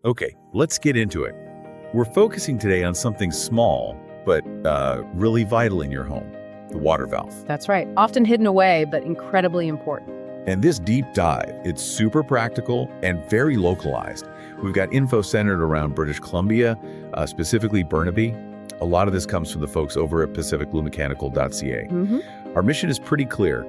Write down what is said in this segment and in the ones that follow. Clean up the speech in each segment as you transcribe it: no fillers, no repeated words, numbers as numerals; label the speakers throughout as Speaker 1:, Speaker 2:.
Speaker 1: Okay, let's get into it. We're focusing today on something small, but really vital in your home, the water valve.
Speaker 2: That's right. Often hidden away, but incredibly important.
Speaker 1: And this deep dive, it's super practical and very localized. We've got info centered around British Columbia, specifically Burnaby. A lot of this comes from the folks over at pacificbluemechanical.ca. Our mission is pretty clear.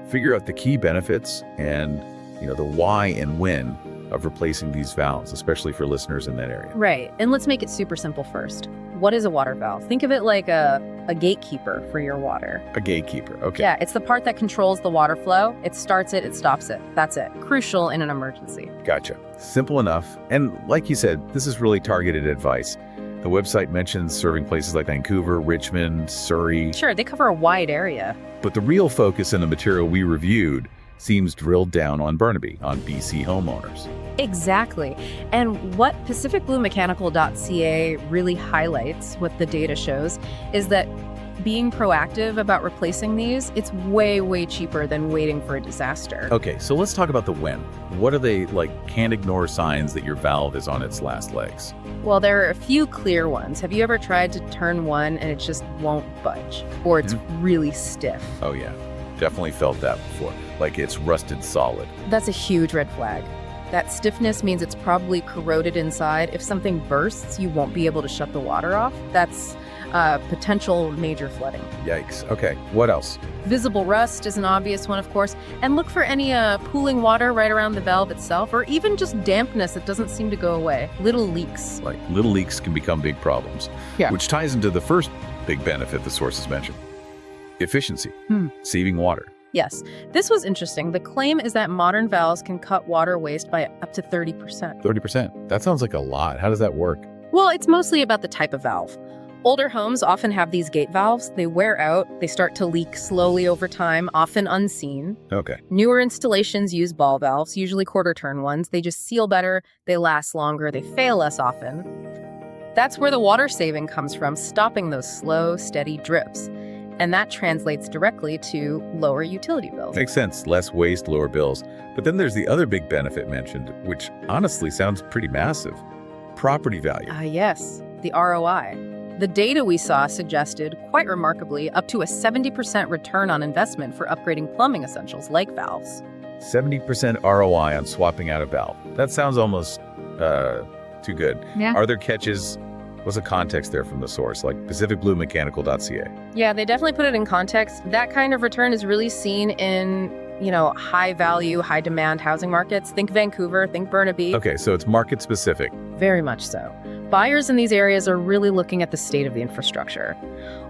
Speaker 1: Figure out the key benefits and, the why and when of replacing these valves, especially for listeners in that area.
Speaker 2: Right. And let's make it super simple first. What is a water valve? Think of it like a gatekeeper for your water.
Speaker 1: A gatekeeper, okay.
Speaker 2: Yeah, it's the part that controls the water flow. It starts it, it stops it. That's it. Crucial in an emergency.
Speaker 1: Gotcha. Simple enough. And like you said, this is really targeted advice. The website mentions serving places like Vancouver, Richmond, Surrey.
Speaker 2: Sure, they cover a wide area.
Speaker 1: But the real focus in the material we reviewed seems drilled down on Burnaby, on BC homeowners.
Speaker 2: Exactly. And what pacificbluemechanical.ca really highlights, what the data shows, is that being proactive about replacing these, it's way, way cheaper than waiting for a disaster.
Speaker 1: Okay, so let's talk about the when. What are they, can't ignore signs that your valve is on its last legs?
Speaker 2: Well, there are a few clear ones. Have you ever tried to turn one and it just won't budge? Or it's really stiff?
Speaker 1: Oh yeah, definitely felt that before. Like it's rusted solid.
Speaker 2: That's a huge red flag. That stiffness means it's probably corroded inside. If something bursts, you won't be able to shut the water off. That's potential major flooding.
Speaker 1: Yikes. Okay, what else?
Speaker 2: Visible rust is an obvious one, of course. And look for any pooling water right around the valve itself, or even just dampness that doesn't seem to go away. Little leaks.
Speaker 1: Little leaks can become big problems.
Speaker 2: Yeah.
Speaker 1: Which ties into the first big benefit the sources mentioned. Efficiency. Saving water.
Speaker 2: Yes. This was interesting. The claim is that modern valves can cut water waste by up to 30%.
Speaker 1: 30%? That sounds like a lot. How does that work?
Speaker 2: Well, it's mostly about the type of valve. Older homes often have these gate valves. They wear out. They start to leak slowly over time, often unseen.
Speaker 1: Okay.
Speaker 2: Newer installations use ball valves, usually quarter-turn ones. They just seal better. They last longer. They fail less often. That's where the water saving comes from, stopping those slow, steady drips. And that translates directly to lower utility bills.
Speaker 1: Makes sense. Less waste, lower bills. But then there's the other big benefit mentioned, which honestly sounds pretty massive. Property value.
Speaker 2: Yes, the ROI. The data we saw suggested, quite remarkably, up to a 70% return on investment for upgrading plumbing essentials like valves.
Speaker 1: 70% ROI on swapping out a valve. That sounds almost too good.
Speaker 2: Yeah.
Speaker 1: Are there catches? What's the context there from the source, like pacificbluemechanical.ca?
Speaker 2: Yeah, they definitely put it in context. That kind of return is really seen in, high value, high demand housing markets. Think Vancouver, think Burnaby.
Speaker 1: Okay, so it's market specific.
Speaker 2: Very much so. Buyers in these areas are really looking at the state of the infrastructure.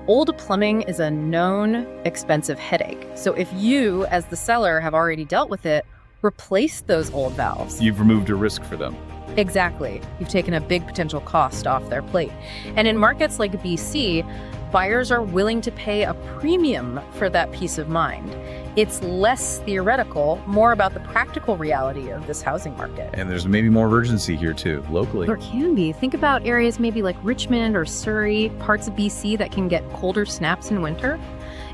Speaker 2: Old plumbing is a known expensive headache. So if you, as the seller, have already dealt with it, replace those old valves.
Speaker 1: You've removed a risk for them.
Speaker 2: Exactly. You've taken a big potential cost off their plate. And in markets like BC, buyers are willing to pay a premium for that peace of mind. It's less theoretical, more about the practical reality of this housing market.
Speaker 1: And there's maybe more urgency here too, locally.
Speaker 2: There can be. Think about areas maybe like Richmond or Surrey, parts of BC that can get colder snaps in winter.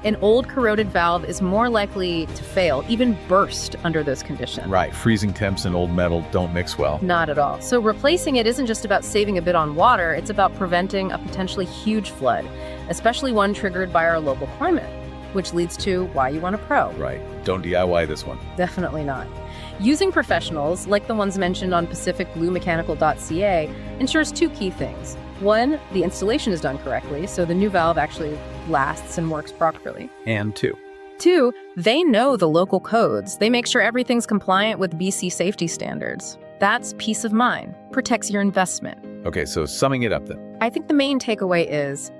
Speaker 2: An old corroded valve is more likely to fail, even burst under those conditions.
Speaker 1: Right, freezing temps and old metal don't mix well.
Speaker 2: Not at all. So replacing it isn't just about saving a bit on water, it's about preventing a potentially huge flood, especially one triggered by our local climate, which leads to why you want a pro.
Speaker 1: Right, don't DIY this one.
Speaker 2: Definitely not. Using professionals, like the ones mentioned on pacificbluemechanical.ca, ensures two key things. One, the installation is done correctly, so the new valve actually lasts and works properly.
Speaker 1: And two,
Speaker 2: they know the local codes. They make sure everything's compliant with BC safety standards. That's peace of mind, protects your investment.
Speaker 1: Okay, so summing it up then.
Speaker 2: I think the main takeaway is,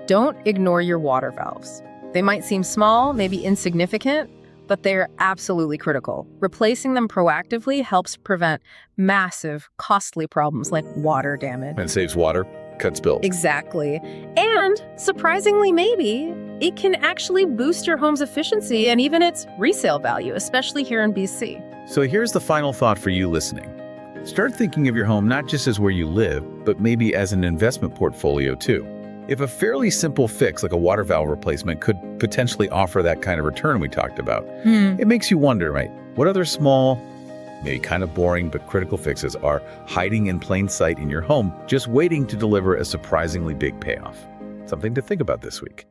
Speaker 2: don't ignore your water valves. They might seem small, maybe insignificant, but they're absolutely critical. Replacing them proactively helps prevent massive, costly problems like water damage.
Speaker 1: And saves water, cuts bills.
Speaker 2: Exactly. And surprisingly, maybe it can actually boost your home's efficiency and even its resale value, especially here in BC.
Speaker 1: So here's the final thought for you listening. Start thinking of your home not just as where you live, but maybe as an investment portfolio too. If a fairly simple fix like a water valve replacement could potentially offer that kind of return we talked about, it makes you wonder, right? What other small, Maybe kind of boring, but critical fixes are hiding in plain sight in your home, just waiting to deliver a surprisingly big payoff. Something to think about this week.